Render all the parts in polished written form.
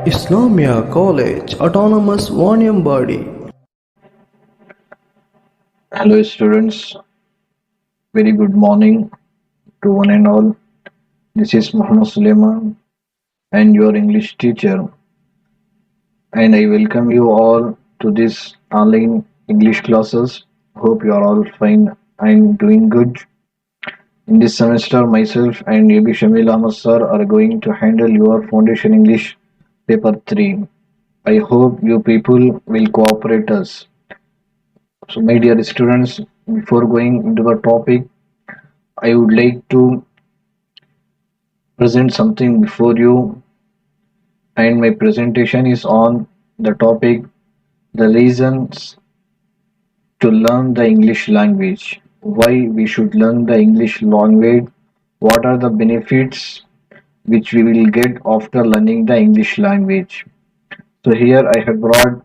Islamia College Autonomous Body. Hello, students. Very good morning to one and all. This is Muhammad Suleiman and your English teacher, and I welcome you all to this online English classes. Hope you are all fine and doing good. In this semester, myself and AB Shamil Ahmad sir are going to handle your Foundation English Paper 3. I hope you people will cooperate us. So, my dear students, before going into the topic, I would like to present something before you, and my presentation is on the topic the reasons to learn the English language, why we should learn the English language, what are the benefits which we will get after learning the English language. So here I have brought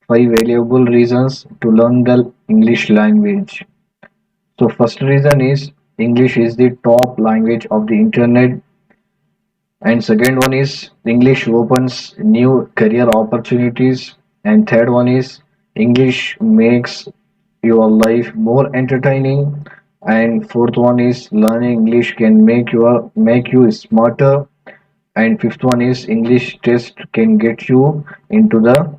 five valuable reasons to learn the English language. So first reason is English is the top language of the internet. And second one is English opens new career opportunities. And third one is English makes your life more entertaining. And fourth one is learning English can make you smarter. And fifth one is English test can get you into the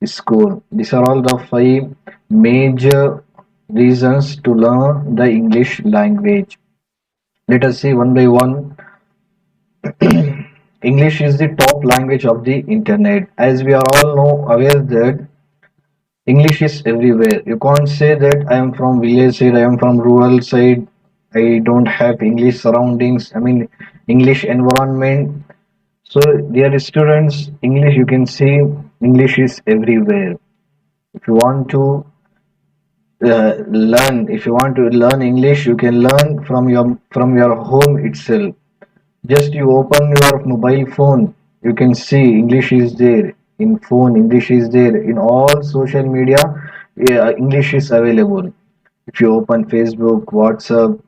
school. These are all the five major reasons to learn the English language. Let us see one by one. English is the top language of the internet. As we are all know aware that English is everywhere. You can't say that I am from village side, I am from rural side, I don't have English surroundings, I mean English environment. So dear students, English you can see English is everywhere. If you want to if you want to learn English, you can learn from your home itself. Just you open your mobile phone, you can see English is there. In phone, English is there. In all social media, yeah, English is available. If you open Facebook, WhatsApp,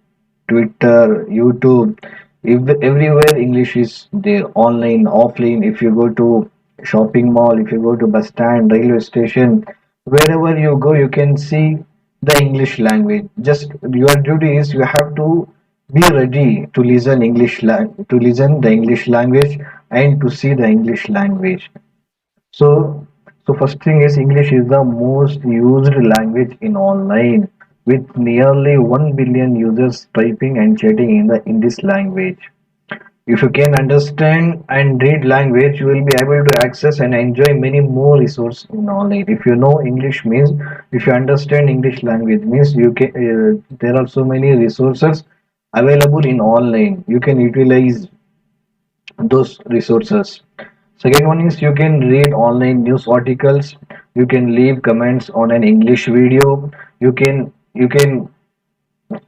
Twitter, YouTube, everywhere English is there. Online, offline. If you go to shopping mall, if you go to bus stand, railway station, wherever you go, you can see the English language. Just your duty is you have to be ready to listen to listen the English language and to see the English language. So, so first thing is English is the most used language in online with nearly 1 billion users typing and chatting in this language. If you can understand and read language, you will be able to access and enjoy many more resources in online. If you know English means, if you understand English language means you can. There are so many resources available in online. You can utilize those resources. Second one is you can read online news articles. You can leave comments on an English video. You can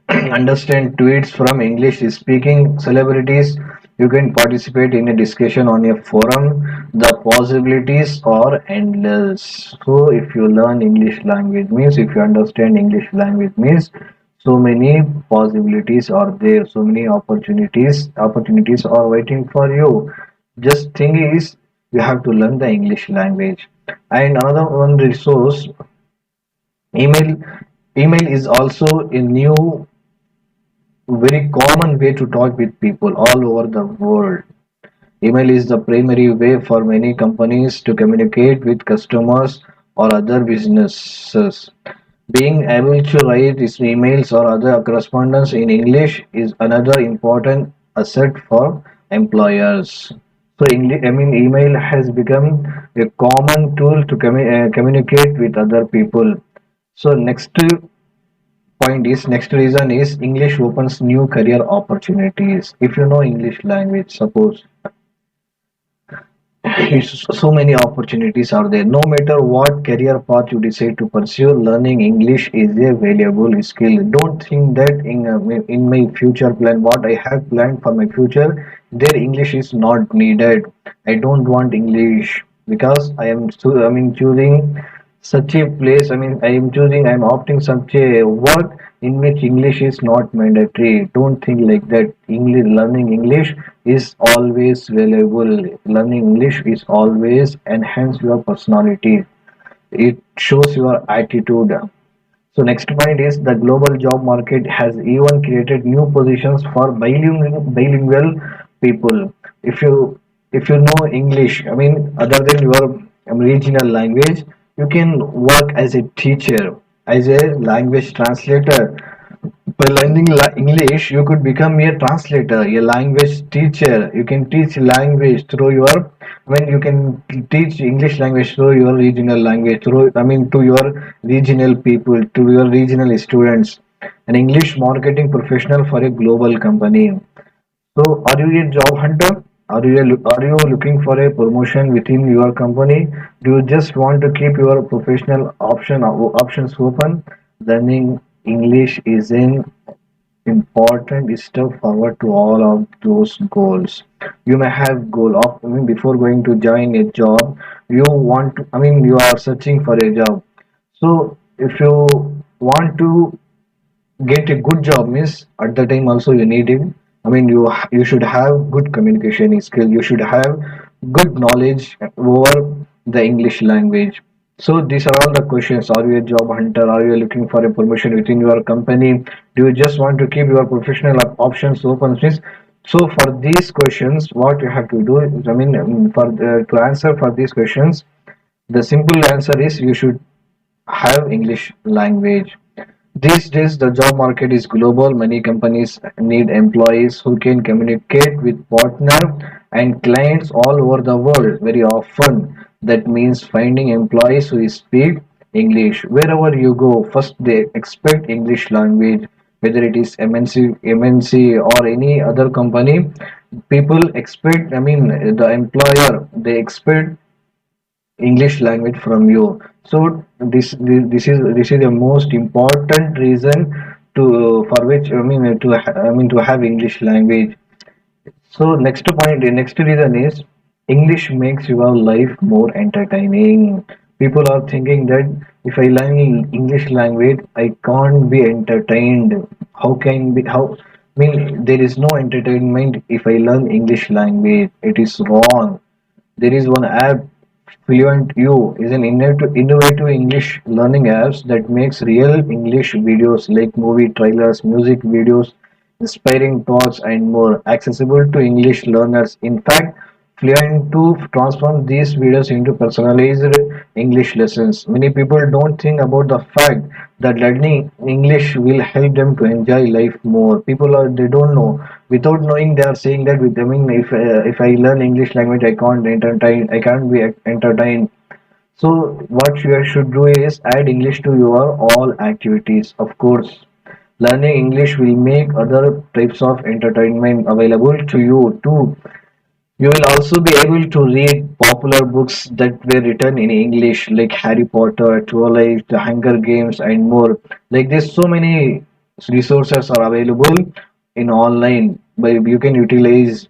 understand tweets from English speaking celebrities. You can participate in a discussion on a forum. The possibilities are endless. So if you learn English language means, if you understand English language means, so many possibilities are there. So many opportunities are waiting for you. Just thing is you have to learn the English language. And another one resource, email. Email is also a new very common way to talk with people all over the world. Email is the primary way for many companies to communicate with customers or other businesses. Being able to write these emails or other correspondence in English is another important asset for employers. So, email has become a common tool to communicate with other people. So, next reason is English opens new career opportunities. If you know English language, suppose so many opportunities are there. No matter what career path you decide to pursue, learning English is a valuable skill. Don't think that in my future plan, what I have planned for my future, there English is not needed. I don't want English because I am choosing such a place. I mean, I'm opting such a work in which English is not mandatory. Don't think like that. Learning English is always valuable. Learning English is always enhance your personality. It shows your attitude. So next point is the global job market has even created new positions for bilingual people. If you if you know English, I mean other than your regional language, you can work as a teacher, as a language translator. By learning English, you could become a translator, a language teacher. You can teach language through your, when you can teach English language through your regional language, through, I mean, to your regional people, to your regional students. An English marketing professional for a global company. So, are you a job hunter? Are you looking for a promotion within your company? Do you just want to keep your professional options open? Learning English is an important step forward to all of those goals. You may have goal of, I mean, before going to join a job, you want to, I mean, you are searching for a job. So if you want to get a good job, means at the time also you need him. I mean, you should have good communication skill. You should have good knowledge over the English language. So these are all the questions. Are you a job hunter? Are you looking for a promotion within your company? Do you just want to keep your professional options open? Means, so for these questions, what you have to do is, I mean, for to answer for these questions, the simple answer is you should have English language. These days, the job market is global. Many companies need employees who can communicate with partners and clients all over the world. Very often, that means finding employees who speak English. Wherever you go, first they expect English language, whether it is MNC or any other company. People expect, I mean, the employer, they expect English language from you. So this is the most important reason to for which, I mean to have English language. So next reason is English makes your life more entertaining. People are thinking that if I learn English language, I can't be entertained. How can be how? I mean, there is no entertainment if I learn English language. It is wrong. There is one app, Fluent U, is an innovative English learning apps that makes real English videos like movie trailers, music videos, inspiring talks, and more accessible to English learners. In fact, Fluent 2 transforms these videos into personalized English lessons. Many people don't think about the fact that learning English will help them to enjoy life more. People are they don't know. Without knowing, they are saying that with I mean, if I learn English language, I can't be entertained. So what you should do is add English to your all activities. Of course, learning English will make other types of entertainment available to you too. You will also be able to read popular books that were written in English, like Harry Potter, Twilight, The Hunger Games, and more. Like there's so many resources are available in online, but you can utilize.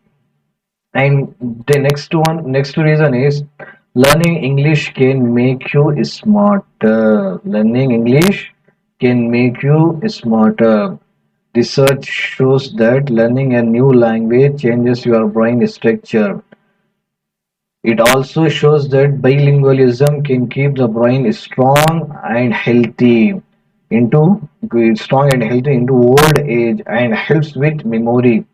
And the next reason is learning English can make you smarter. Learning English can make you smarter. Research shows that learning a new language changes your brain structure. It also shows that bilingualism can keep the brain into strong and healthy into old age and helps with memory,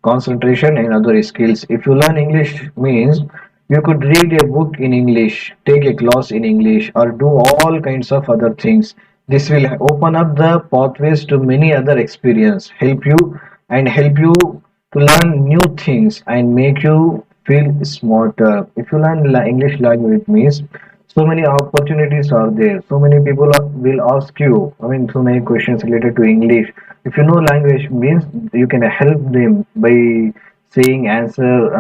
concentration, and other skills. If you learn English means you could read a book in English, take a class in English, or do all kinds of other things. This will open up the pathways to many other experience, help you to learn new things and make you feel smarter. If you learn English language, it means so many opportunities are there. So many people will ask you, I mean, so many questions related to English. If you know language means you can help them by saying answers,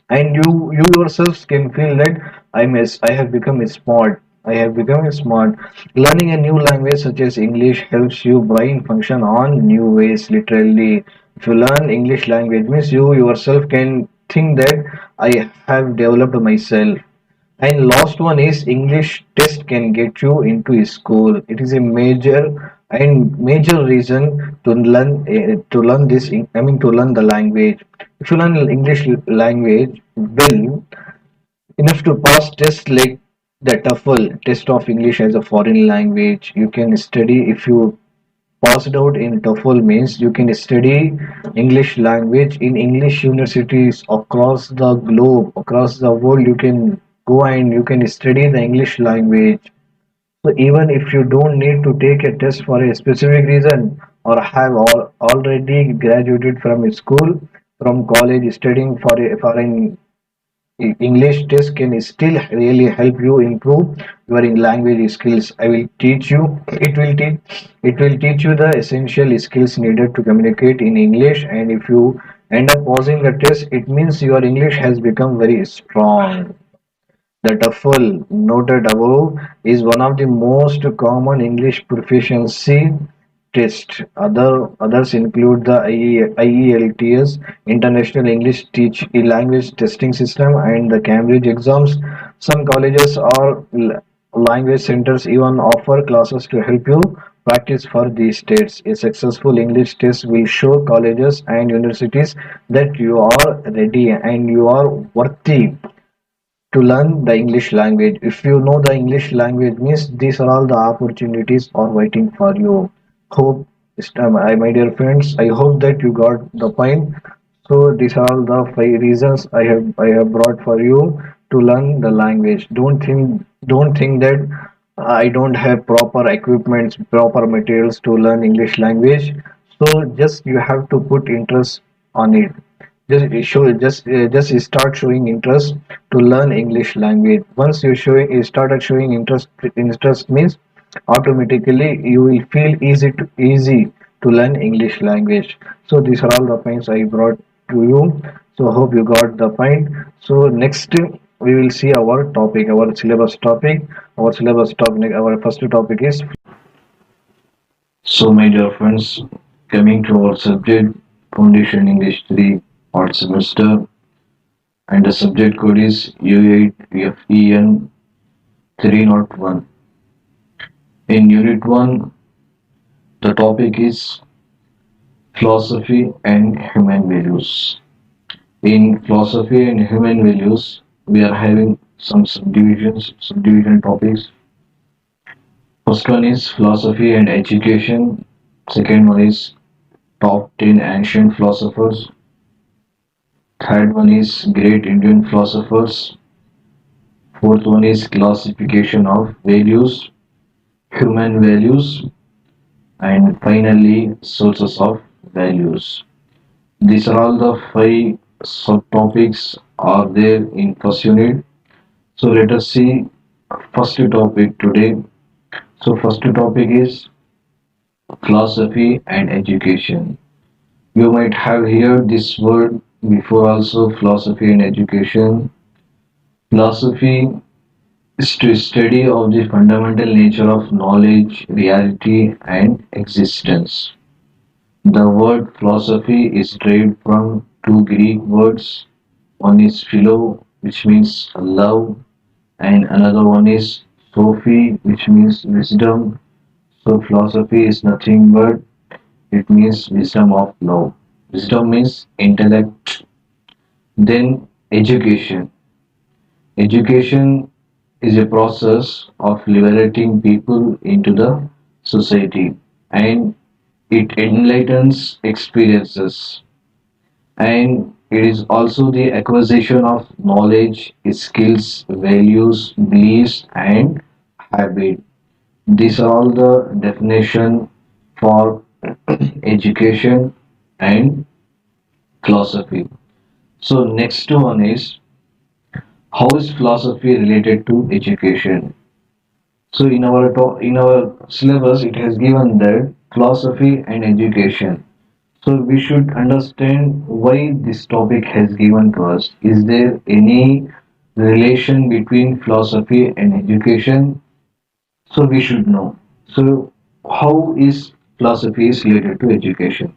and you yourselves can feel that I have become smart. I have become smart. Learning a new language such as English helps you brain function on new ways. Literally, if you learn English language means you yourself can think that I have developed myself. And last one is English test can get you into a school. It is a major reason to learn this. I mean to learn the language. If you learn English language well enough to pass tests like the TOEFL test of English as a foreign language, you can study. If you passed out in TOEFL means you can study English language in English universities across the globe, across the world. You can go and you can study the English language. So even if you don't need to take a test for a specific reason or have already graduated from a school, from college, studying for a foreign English test can still really help you improve your language skills. I will teach you. It will teach you the essential skills needed to communicate in English. And if you end up passing the test, it means your English has become very strong. The TOEFL, noted above, is one of the most common English proficiency tests. Others include the IELTS, International English Language Testing System, and the Cambridge exams. Some colleges or language centers even offer classes to help you practice for these tests. A successful English test will show colleges and universities that you are ready and you are worthy to learn the English language. If you know the English language means these are all the opportunities are waiting for you. Hope my dear friends, I hope that you got the point. So these are all the five reasons I have brought for you to learn the language. Don't think that I don't have proper equipments, proper materials to learn English language. So just you have to put interest on it. Just start showing interest to learn English language. Once you started showing interest means automatically you will feel easy to learn English language. So these are all the points I brought to you. So hope you got the point. So next we will see our topic, our syllabus topic. Our first topic is. So, my dear friends, coming to our subject, Foundation English 3 Art Semester, and the subject code is U8FEN 301. In Unit 1, the topic is Philosophy and Human Values. In Philosophy and Human Values, we are having some subdivision topics. First one is Philosophy and Education. Second one is Top 10 Ancient Philosophers. Third one is Great Indian Philosophers. Fourth one is Classification of Values, Human Values, and finally Sources of Values. These are all the five subtopics are there in first unit. So let us see first topic today. So first topic is philosophy and education. You might have heard this word before also, philosophy and education. Philosophy is to study of the fundamental nature of knowledge, reality, and existence. The word philosophy is derived from two Greek words. One is philo, which means love, and another one is Sophie, which means wisdom. So philosophy is nothing but it means wisdom of love. Wisdom means intellect. Then education. Education is a process of liberating people into the society, and it enlightens experiences, and it is also the acquisition of knowledge, skills, values, beliefs, and habit. These are all the definition for education and philosophy. So next one is how is philosophy related to education? So in our syllabus it has given that philosophy and education. So we should understand why this topic has given to us. Is there any relation between philosophy and education? So we should know. So how is philosophy is related to education?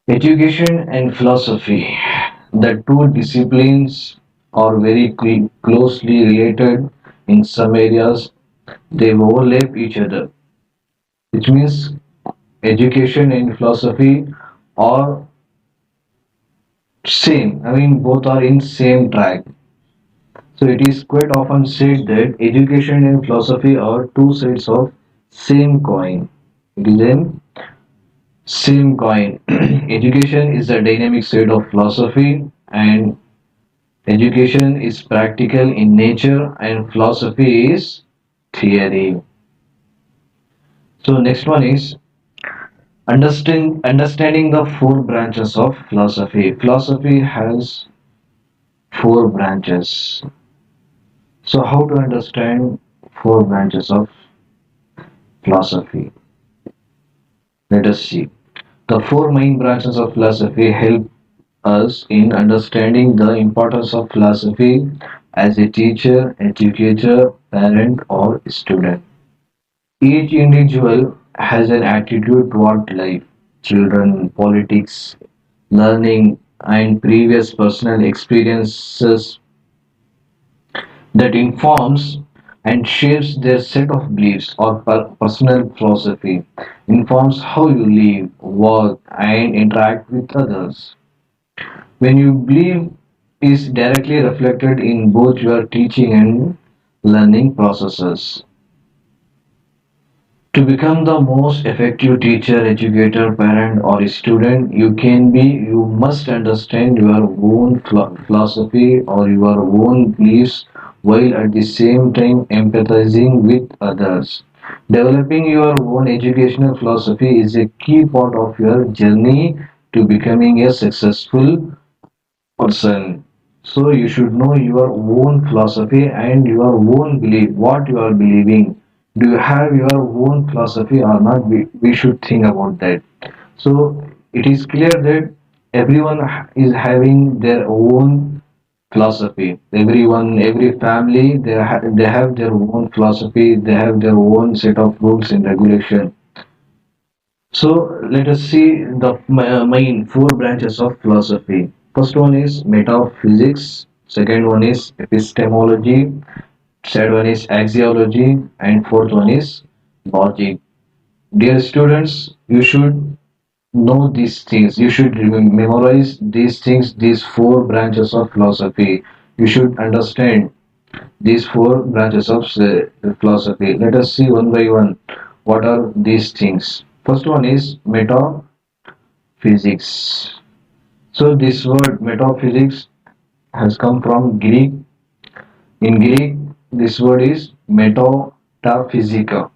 Education and philosophy, the two disciplines are very closely related. In some areas, they overlap each other, which means education and philosophy are same. I mean, both are in same track. So it is quite often said that education and philosophy are two sides of same coin. It is an same coin. Education is the dynamic side of philosophy, and education is practical in nature, and philosophy is theory. So next one is understanding the four branches of philosophy. Philosophy has four branches. So how to understand four branches of philosophy? Let us see. The four main branches of philosophy help us in understanding the importance of philosophy as a teacher, educator, parent, or student. Each individual has an attitude toward life, children, politics, learning, and previous personal experiences that informs and shapes their set of beliefs or personal philosophy, informs how you live, work, and interact with others. When you believe is directly reflected in both your teaching and learning processes. To become the most effective teacher, educator, parent, or student you must understand your own philosophy or your own beliefs while at the same time empathizing with others. Developing your own educational philosophy is a key part of your journey to becoming a successful person. So you should know your own philosophy and your own belief, what you are believing. Do you have your own philosophy or not? We should think about that. So it is clear that everyone is having their own philosophy. Everyone, every family, they have their own philosophy. They have their own set of rules and regulation. So let us see the main four branches of philosophy. First one is metaphysics, second one is epistemology, third one is axiology, and fourth one is logic. Dear students, you should know these things. You should memorize these things, these four branches of philosophy. You should understand these four branches of philosophy. Let us see one by one what are these things. First one is metaphysics. So this word metaphysics has come from Greek. In Greek, this word is metaphysica,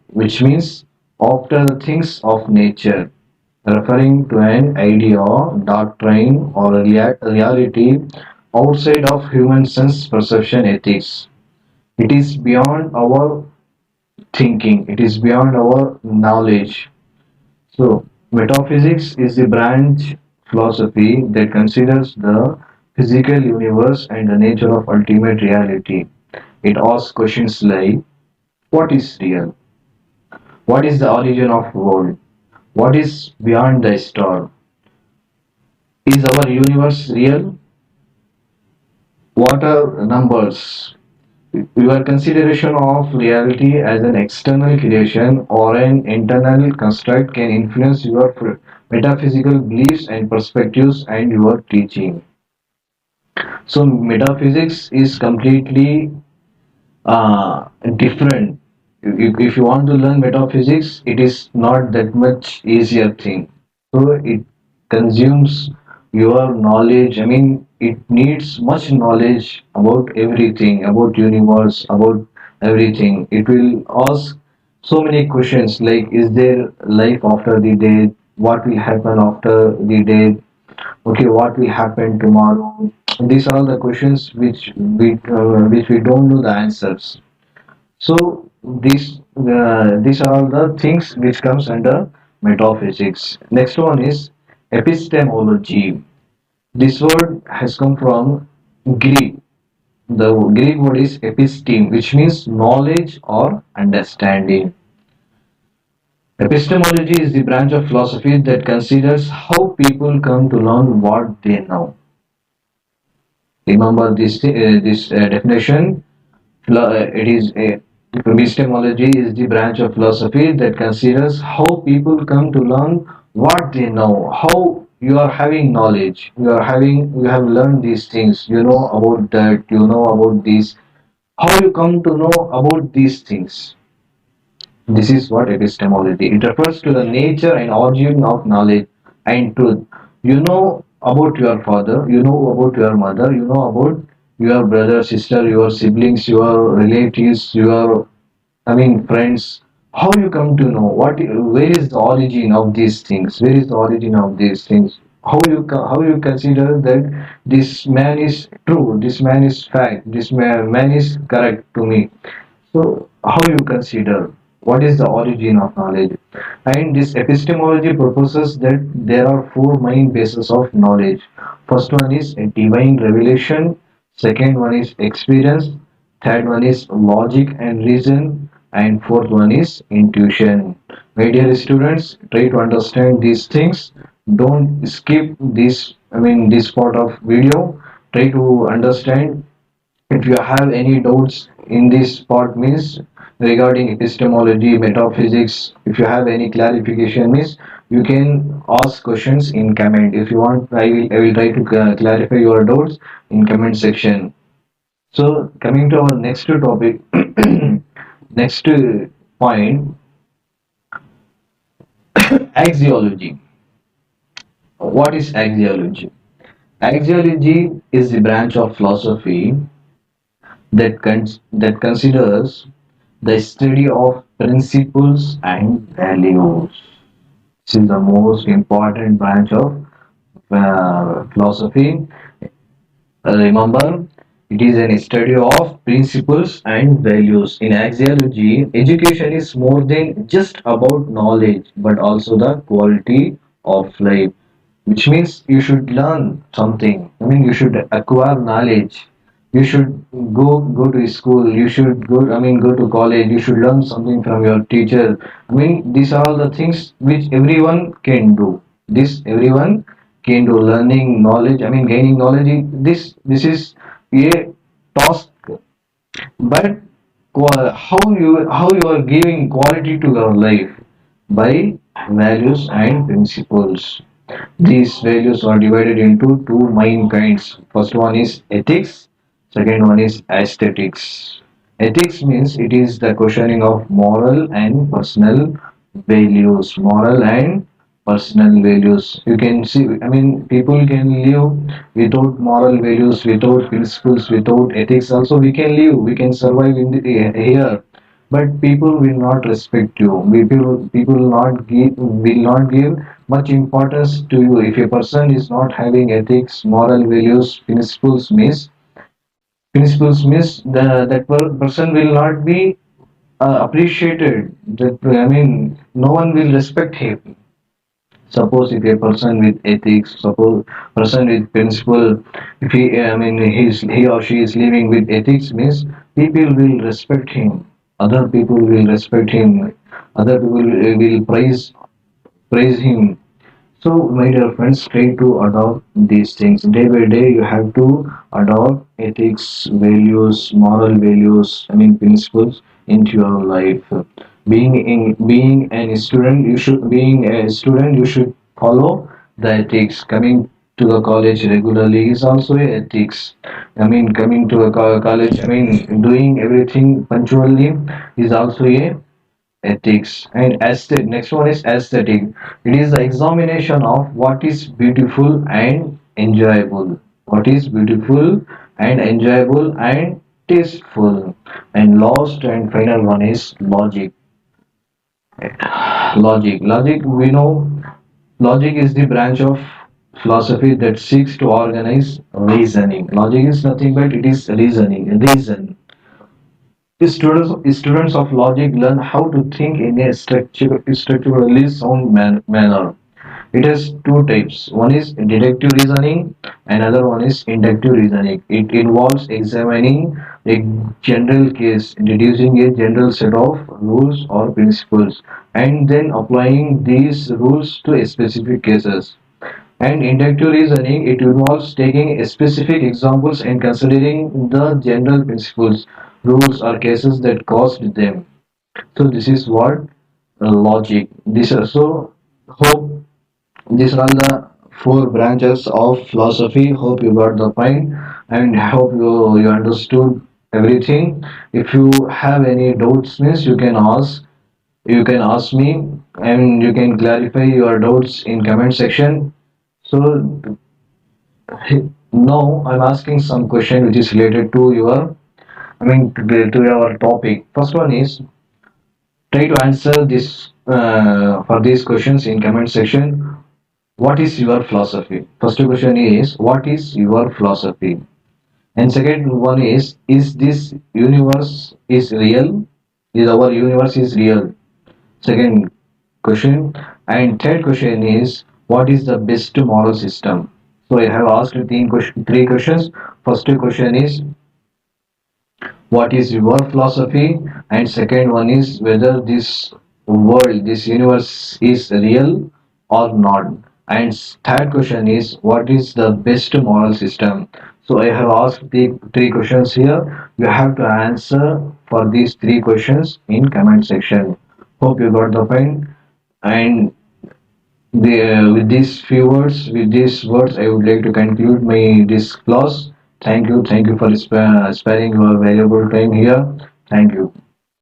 which means after the things of nature, referring to an idea, doctrine, or a reality outside of human sense perception ethics. It is beyond our thinking, it is beyond our knowledge. So, metaphysics is the branch philosophy that considers the physical universe and the nature of ultimate reality. It asks questions like what is real? What is the origin of world? What is beyond the star? Is our universe real? What are numbers? Your consideration of reality as an external creation or an internal construct can influence your metaphysical beliefs and perspectives and your teaching. So, metaphysics is completely different. If you want to learn metaphysics, it is not that much easier thing. So, it consumes your knowledge. I mean, it needs much knowledge about everything, about universe, about everything. It will ask so many questions like, is there life after the death? What will happen after the death? Okay, what will happen tomorrow? These are the questions which we don't know the answers. So these are all the things which comes under metaphysics. Next one is epistemology. This word has come from Greek. The Greek word is episteme, which means knowledge or understanding. Epistemology is the branch of philosophy that considers how people come to learn what they know. Remember this definition. It is a epistemology is the branch of philosophy that considers how people come to learn what they know, how you are having knowledge, you have learned these things, you know about that, you know about this, how you come to know about these things. This is what epistemology. It refers to the nature and origin of knowledge and truth. You know about your father, you know about your mother, you know about your brother, sister, your siblings, your relatives, your friends. How you come to know where is the origin of these things? Where is the origin of these things? How you consider that this man is true, this man is fact, this man is correct to me. So, how you consider what is the origin of knowledge? And this epistemology proposes that there are four main bases of knowledge. First one is a divine revelation, second one is experience, third one is logic and reason, and fourth one is intuition. My dear students, try to understand these things. Don't skip this part of video. Try to understand. If you have any doubts in this part means regarding epistemology, metaphysics, if you have any clarification means you can ask questions in comment. If you want, I will try to clarify your doubts in comment section. So coming to our next topic, next point, axiology. What is axiology? Axiology is the branch of philosophy that considers the study of principles and values. This is the most important branch of philosophy. Remember, it is an study of principles and values. In axiology, education is more than just about knowledge, but also the quality of life, which means you should learn something. You should acquire knowledge. You should go to school. You should go to college. You should learn something from your teacher. These are all the things which everyone can do. This everyone can do. Learning knowledge. Gaining knowledge. This is a task, but how you are giving quality to your life by values and principles. These values are divided into two main kinds. First one is ethics, second one is aesthetics. Ethics means it is the questioning of moral and personal values. Moral and personal values. You can see, people can live without moral values, without principles, without ethics. Also, we can live, we can survive in the here, but people will not respect you. People will not give much importance to you. If a person is not having ethics, moral values, principles means person will not be appreciated. That no one will respect him. Suppose if a person with ethics, suppose person with principle, if he or she is living with ethics means people will respect him. Other people will respect him. Other people will praise him. So, my dear friends, try to adopt these things day by day. You have to adopt ethics, values, moral values, principles into your life. Being a student, you should follow the ethics. Coming to the college regularly is also a ethics. Coming to a college, doing everything punctually is also a ethics. And aesthetic, next one is aesthetic. It is the examination of what is beautiful and enjoyable, what is beautiful and enjoyable and tasteful. And last and final one is logic. Logic, we know logic is the branch of philosophy that seeks to organize reasoning. Logic is nothing but it is reason. Students of logic learn how to think in a structurally sound manner. It has two types. One is deductive reasoning, another one is inductive reasoning. It involves examining a general case, deducing a general set of rules or principles, and then applying these rules to specific cases. And inductive reasoning, it involves taking specific examples and considering the general principles, rules, or cases that caused them. So this is what logic. This also hope these are the four branches of philosophy. Hope you got the point and hope you understood everything. If you have any doubts, means you can ask me and you can clarify your doubts in comment section. So now I'm asking some question which is related to your, to your topic. First one is, try to answer this for these questions in comment section. What is your philosophy? First question is, what is your philosophy? And second one is this universe is real? Is our universe is real? Second question. And third question is, what is the best moral system? So I have asked three questions. First question is, what is your philosophy? And second one is whether this world, this universe is real or not. And third question is, what is the best moral system? So I have asked the three questions here. You have to answer for these three questions in comment section. Hope you got the point. And with these words, I would like to conclude my this class. Thank you for sparing your valuable time here. Thank you.